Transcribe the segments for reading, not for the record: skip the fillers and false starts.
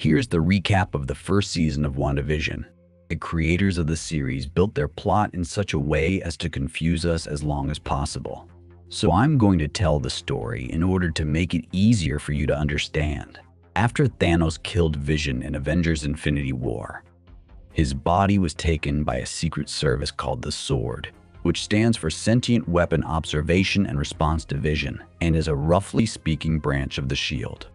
Here's the recap of the first season of WandaVision. The creators of the series built their plot in such a way as to confuse us as long as possible. So I'm going to tell the story in order to make it easier for you to understand. After Thanos killed Vision in Avengers Infinity War, his body was taken by a secret service called the Sword, which stands for Sentient Weapon Observation and Response Division, and is a roughly speaking branch of the SHIELD.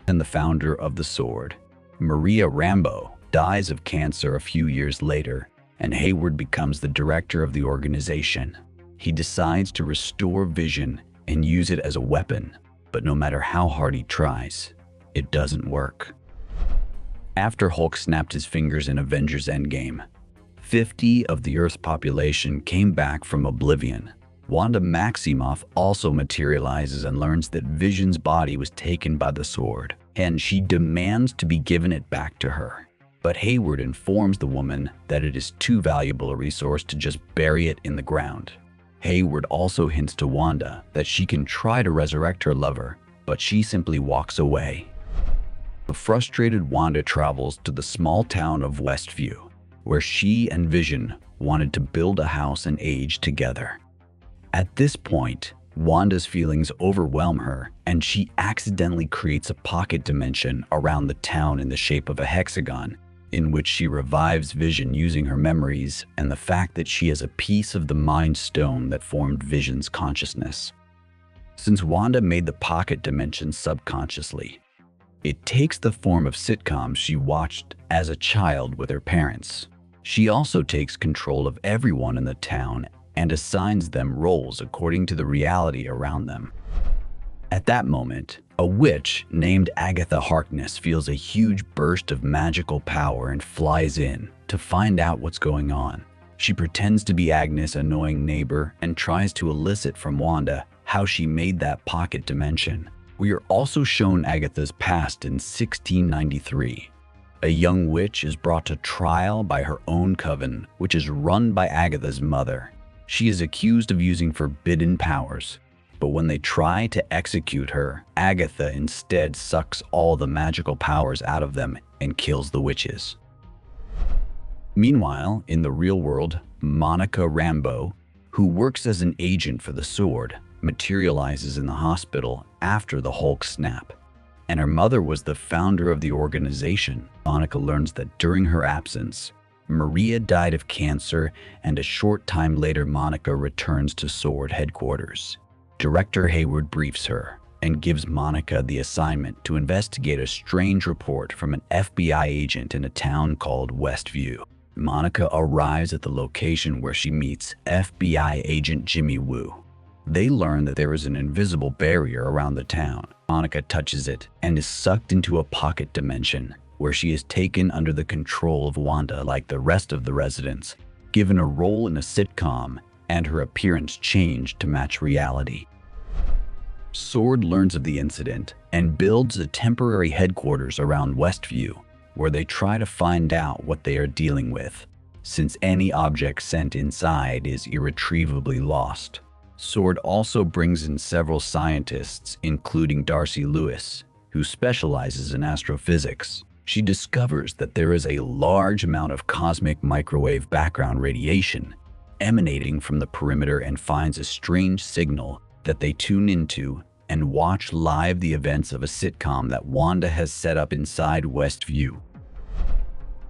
And the founder of the Sword, Maria Rambeau, dies of cancer a few years later, and Hayward becomes the director of the organization. He decides to restore Vision and use it as a weapon, but no matter how hard he tries, it doesn't work. After Hulk snapped his fingers in Avengers Endgame, 50 of the Earth's population came back from oblivion. Wanda Maximoff also materializes and learns that Vision's body was taken by the Sword, and she demands to be given it back to her. But Hayward informs the woman that it is too valuable a resource to just bury it in the ground. Hayward also hints to Wanda that she can try to resurrect her lover, but she simply walks away. The frustrated Wanda travels to the small town of Westview, where she and Vision wanted to build a house and age together. At this point, Wanda's feelings overwhelm her, and she accidentally creates a pocket dimension around the town in the shape of a hexagon, in which she revives Vision using her memories and the fact that she has a piece of the Mind Stone that formed Vision's consciousness. Since Wanda made the pocket dimension subconsciously, it takes the form of sitcoms she watched as a child with her parents. She also takes control of everyone in the town and assigns them roles according to the reality around them. At that moment, a witch named Agatha Harkness feels a huge burst of magical power and flies in to find out what's going on. She pretends to be Agnes' annoying neighbor and tries to elicit from Wanda how she made that pocket dimension. We are also shown Agatha's past in 1693. A young witch is brought to trial by her own coven, which is run by Agatha's mother. She is accused of using forbidden powers, but when they try to execute her, Agatha instead sucks all the magical powers out of them and kills the witches. Meanwhile, in the real world, Monica Rambeau, who works as an agent for the Sword, materializes in the hospital after the Hulk snap, and her mother was the founder of the organization. Monica learns that during her absence, Maria died of cancer, and a short time later Monica returns to Sword headquarters. Director Hayward briefs her and gives Monica the assignment to investigate a strange report from an FBI agent in a town called Westview. Monica arrives at the location where she meets FBI agent Jimmy Woo. They learn that there is an invisible barrier around the town. Monica touches it and is sucked into a pocket dimension, where she is taken under the control of Wanda like the rest of the residents, given a role in a sitcom, and her appearance changed to match reality. Sword learns of the incident and builds a temporary headquarters around Westview, where they try to find out what they are dealing with, since any object sent inside is irretrievably lost. Sword also brings in several scientists, including Darcy Lewis, who specializes in astrophysics. She discovers that there is a large amount of cosmic microwave background radiation emanating from the perimeter and finds a strange signal that they tune into and watch live the events of a sitcom that Wanda has set up inside Westview.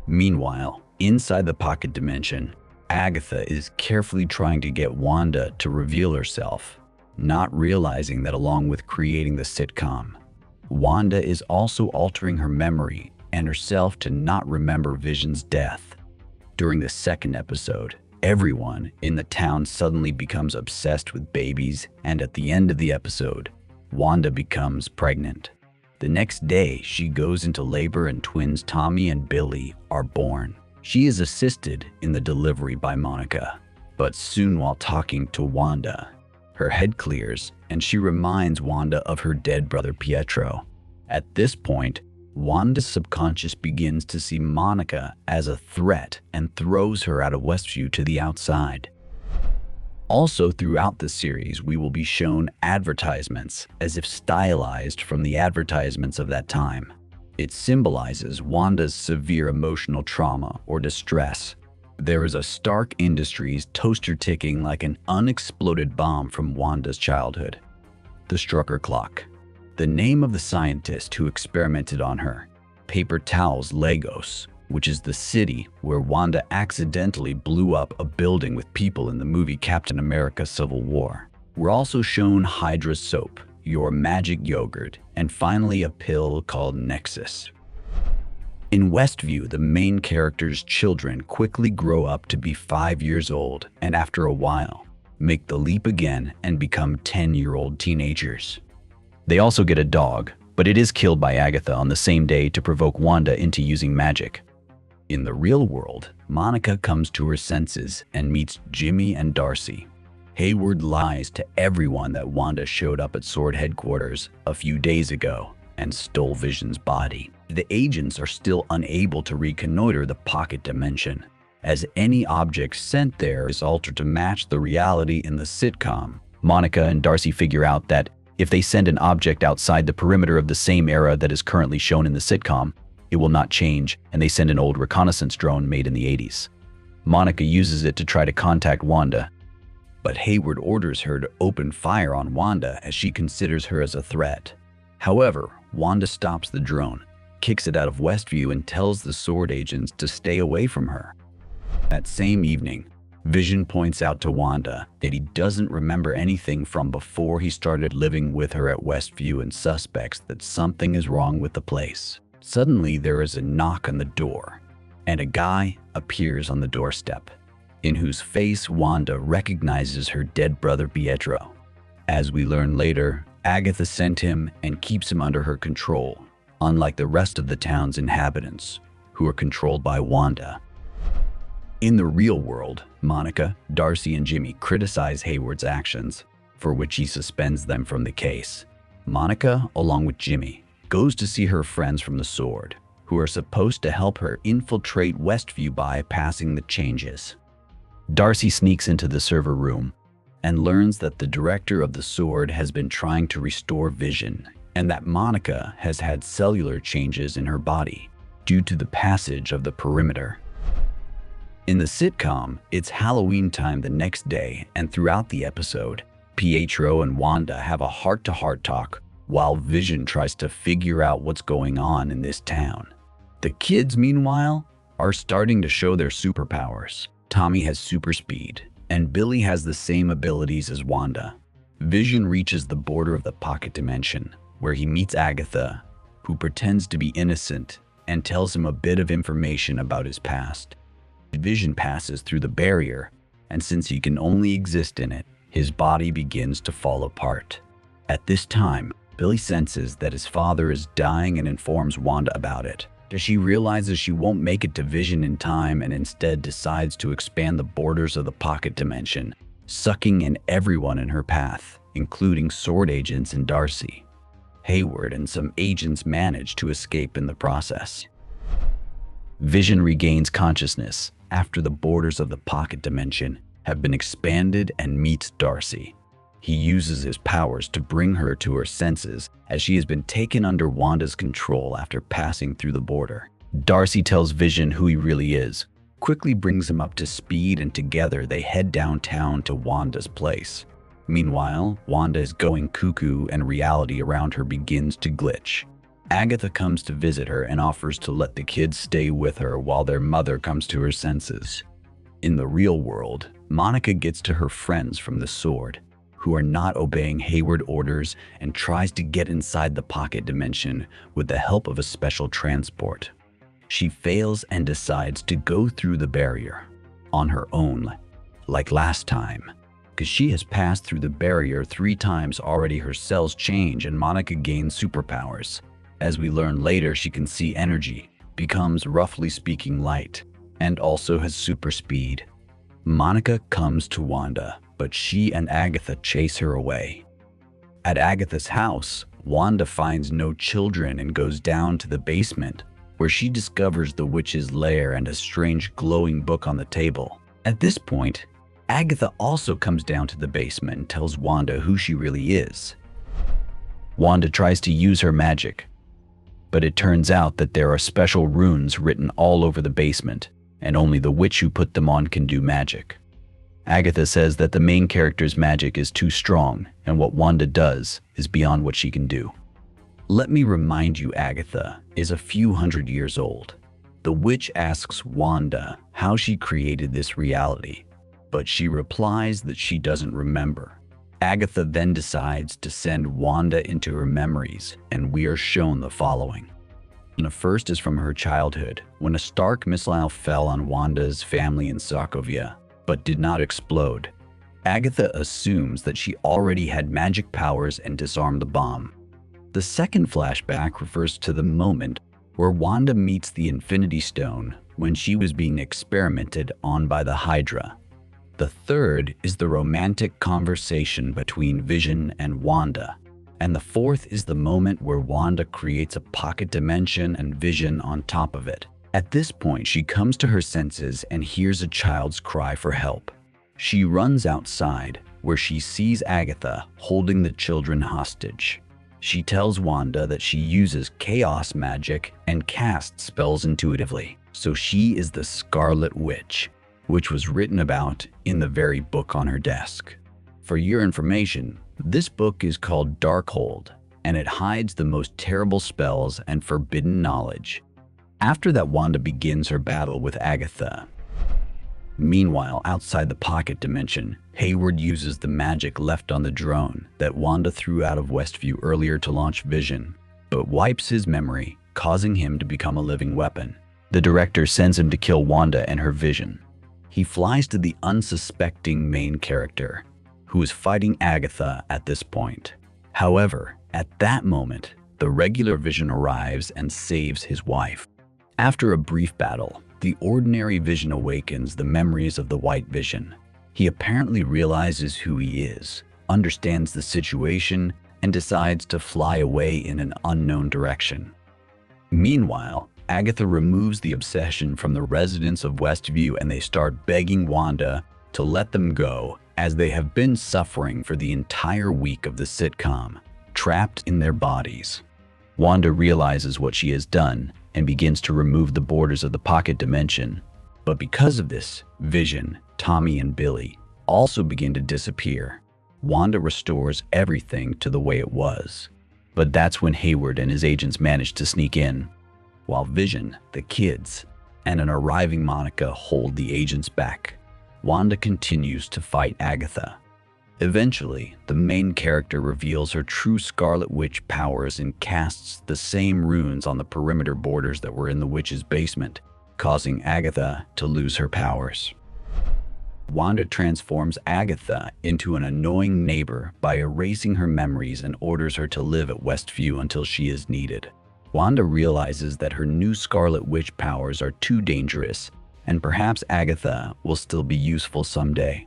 Meanwhile, inside the pocket dimension, Agatha is carefully trying to get Wanda to reveal herself, not realizing that along with creating the sitcom, Wanda is also altering her memory and herself to not remember Vision's death. During the second episode, everyone in the town suddenly becomes obsessed with babies, and at the end of the episode, Wanda becomes pregnant. The next day, she goes into labor and twins Tommy and Billy are born. She is assisted in the delivery by Monica, but soon while talking to Wanda, her head clears and she reminds Wanda of her dead brother Pietro. At this point, Wanda's subconscious begins to see Monica as a threat and throws her out of Westview to the outside. Also throughout the series, we will be shown advertisements as if stylized from the advertisements of that time. It symbolizes Wanda's severe emotional trauma or distress. There is a Stark Industries toaster ticking like an unexploded bomb from Wanda's childhood. The Strucker Clock, the name of the scientist who experimented on her. Paper Towels Lagos, which is the city where Wanda accidentally blew up a building with people in the movie Captain America: Civil War. We're also shown Hydra soap, your magic yogurt, and finally a pill called Nexus. In Westview, the main character's children quickly grow up to be 5 years old and after a while, make the leap again and become 10-year-old teenagers. They also get a dog, but it is killed by Agatha on the same day to provoke Wanda into using magic. In the real world, Monica comes to her senses and meets Jimmy and Darcy. Hayward lies to everyone that Wanda showed up at SWORD headquarters a few days ago and stole Vision's body. The agents are still unable to reconnoiter the pocket dimension, as any object sent there is altered to match the reality in the sitcom. Monica and Darcy figure out that if they send an object outside the perimeter of the same era that is currently shown in the sitcom, it will not change, and they send an old reconnaissance drone made in the 80s. Monica uses it to try to contact Wanda, but Hayward orders her to open fire on Wanda as she considers her as a threat. However, Wanda stops the drone, kicks it out of Westview, and tells the SWORD agents to stay away from her. That same evening, Vision points out to Wanda that he doesn't remember anything from before he started living with her at Westview and suspects that something is wrong with the place. Suddenly, there is a knock on the door, and a guy appears on the doorstep, in whose face Wanda recognizes her dead brother Pietro. As we learn later, Agatha sent him and keeps him under her control, unlike the rest of the town's inhabitants, who are controlled by Wanda. In the real world, Monica, Darcy, and Jimmy criticize Hayward's actions, for which he suspends them from the case. Monica, along with Jimmy, goes to see her friends from the SWORD, who are supposed to help her infiltrate Westview by passing the changes. Darcy sneaks into the server room and learns that the director of the SWORD has been trying to restore Vision, and that Monica has had cellular changes in her body due to the passage of the perimeter. In the sitcom, it's Halloween time the next day, and throughout the episode, Pietro and Wanda have a heart-to-heart talk while Vision tries to figure out what's going on in this town. The kids, meanwhile, are starting to show their superpowers. Tommy has super speed, and Billy has the same abilities as Wanda. Vision reaches the border of the pocket dimension, where he meets Agatha, who pretends to be innocent and tells him a bit of information about his past. Vision passes through the barrier, and since he can only exist in it, his body begins to fall apart. At this time, Billy senses that his father is dying and informs Wanda about it. She realizes she won't make it to Vision in time and instead decides to expand the borders of the pocket dimension, sucking in everyone in her path, including SWORD agents and Darcy. Hayward and some agents manage to escape in the process. Vision regains consciousness after the borders of the pocket dimension have been expanded and meets Darcy. He uses his powers to bring her to her senses as she has been taken under Wanda's control after passing through the border. Darcy tells Vision who he really is, quickly brings him up to speed, and together they head downtown to Wanda's place. Meanwhile, Wanda is going cuckoo and reality around her begins to glitch. Agatha comes to visit her and offers to let the kids stay with her while their mother comes to her senses. In the real world, Monica gets to her friends from the SWORD, who are not obeying Hayward orders, and tries to get inside the pocket dimension with the help of a special transport. She fails and decides to go through the barrier on her own, like last time. Because she has passed through the barrier 3 times already, her cells change and Monica gains superpowers. As we learn later, she can see energy, becomes roughly speaking light, and also has super speed. Monica comes to Wanda, but she and Agatha chase her away. At Agatha's house, Wanda finds no children and goes down to the basement, where she discovers the witch's lair and a strange glowing book on the table. At this point, Agatha also comes down to the basement and tells Wanda who she really is. Wanda tries to use her magic, But it turns out that there are special runes written all over the basement, and only the witch who put them on can do magic. Agatha says that the main character's magic is too strong, and what Wanda does is beyond what she can do. Let me remind you, Agatha is a few hundred years old. The witch asks Wanda how she created this reality, but she replies that she doesn't remember. Agatha then decides to send Wanda into her memories, and we are shown the following. The first is from her childhood, when a Stark missile fell on Wanda's family in Sokovia, but did not explode. Agatha assumes that she already had magic powers and disarmed the bomb. The second flashback refers to the moment where Wanda meets the Infinity Stone when she was being experimented on by the Hydra. The third is the romantic conversation between Vision and Wanda. And the fourth is the moment where Wanda creates a pocket dimension and Vision on top of it. At this point, she comes to her senses and hears a child's cry for help. She runs outside, where she sees Agatha holding the children hostage. She tells Wanda that she uses chaos magic and casts spells intuitively, so she is the Scarlet Witch, which was written about in the very book on her desk. For your information, this book is called Darkhold, and it hides the most terrible spells and forbidden knowledge. After that, Wanda begins her battle with Agatha. Meanwhile, outside the pocket dimension, Hayward uses the magic left on the drone that Wanda threw out of Westview earlier to launch Vision, but wipes his memory, causing him to become a living weapon. The director sends him to kill Wanda and her Vision. He flies to the unsuspecting main character, who is fighting Agatha at this point. However, at that moment, the regular Vision arrives and saves his wife. After a brief battle, the ordinary Vision awakens the memories of the White Vision. He apparently realizes who he is, understands the situation, and decides to fly away in an unknown direction. Meanwhile, Agatha removes the obsession from the residents of Westview, and they start begging Wanda to let them go, as they have been suffering for the entire week of the sitcom, trapped in their bodies. Wanda realizes what she has done and begins to remove the borders of the pocket dimension. But because of this, Vision, Tommy, and Billy also begin to disappear. Wanda restores everything to the way it was. But that's when Hayward and his agents manage to sneak in. While Vision, the kids, and an arriving Monica hold the agents back, Wanda continues to fight Agatha. Eventually, the main character reveals her true Scarlet Witch powers and casts the same runes on the perimeter borders that were in the witch's basement, causing Agatha to lose her powers. Wanda transforms Agatha into an annoying neighbor by erasing her memories and orders her to live at Westview until she is needed. Wanda realizes that her new Scarlet Witch powers are too dangerous, and perhaps Agatha will still be useful someday.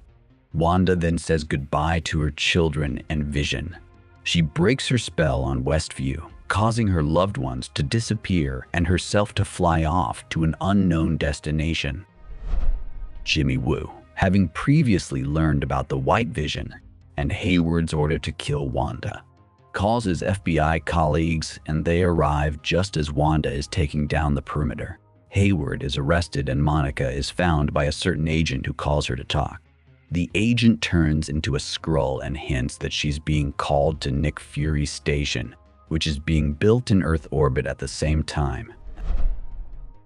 Wanda then says goodbye to her children and Vision. She breaks her spell on Westview, causing her loved ones to disappear and herself to fly off to an unknown destination. Jimmy Woo, having previously learned about the White Vision and Hayward's order to kill Wanda, calls his FBI colleagues, and they arrive just as Wanda is taking down the perimeter. Hayward is arrested and Monica is found by a certain agent who calls her to talk. The agent turns into a Skrull and hints that she's being called to Nick Fury's station, which is being built in Earth orbit at the same time.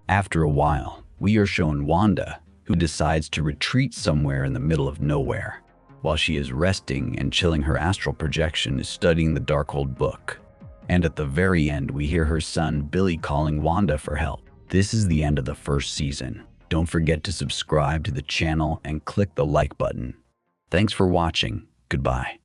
After a while, we are shown Wanda, who decides to retreat somewhere in the middle of nowhere. While she is resting and chilling, her astral projection is studying the Darkhold book. And at the very end, we hear her son Billy calling Wanda for help. This is the end of the first season. Don't forget to subscribe to the channel and click the like button. Thanks for watching. Goodbye.